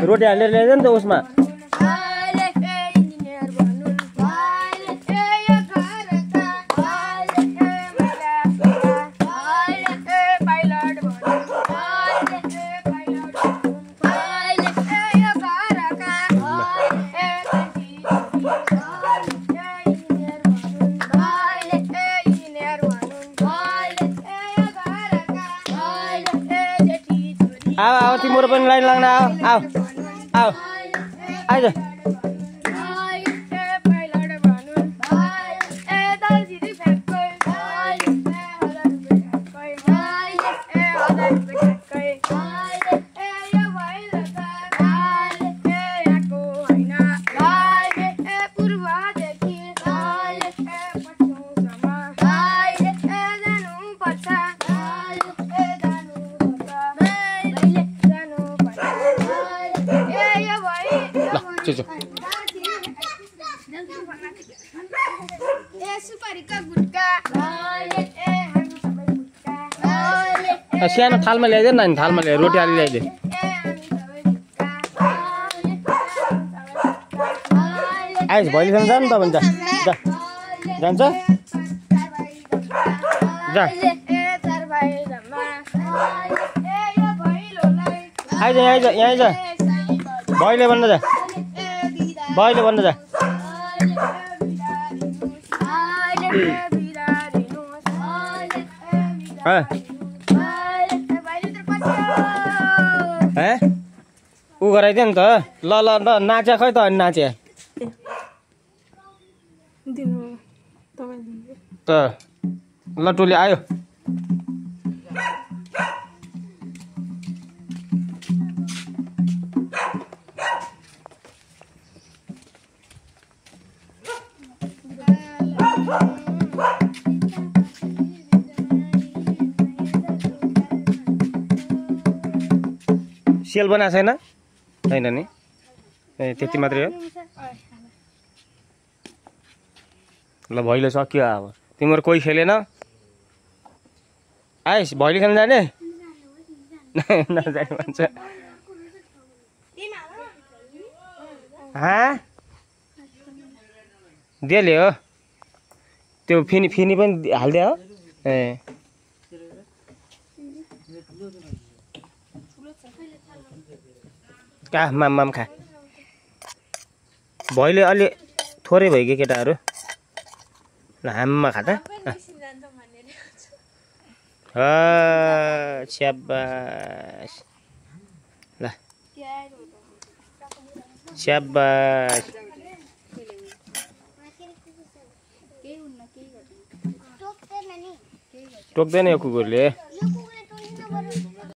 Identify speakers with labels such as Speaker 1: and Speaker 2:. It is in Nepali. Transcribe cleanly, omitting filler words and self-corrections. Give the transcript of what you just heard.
Speaker 1: रोटी हालेर ल्याइदियो नि त उसमा। आओ तिम्रो पनि लाइन लाग्न आओ आओ आइज। सानो थालमा ल्याइदियो नि थालमा ल्यायो रोटी हाली ल्याइदियो। आइज भैलीसँग जानु त भन्छ जान्छ जा आइज आइज यहाँ आइज भैले भन्न जा भैले भन्न जा। ऊ गराइदियो नि त ल ल ल नाचे खै त अनि नाचे त ल टोली आयो। सेल बनाएको छैन छैन नि ए त्यति मात्रै हो। ल भैलो सक्यो अब तिम्रो कोही खेलेन आइस भैली खेल्न जाने नजाने भन्छ। देले हो त्यो फिनी फिनी पनि हालिदियो हो ए का माम खा भैले अलि थोरै भयो कि केटाहरू ल हाममा खा त स्याबास ल स्याबास टोक्दैन यो कुकुरले।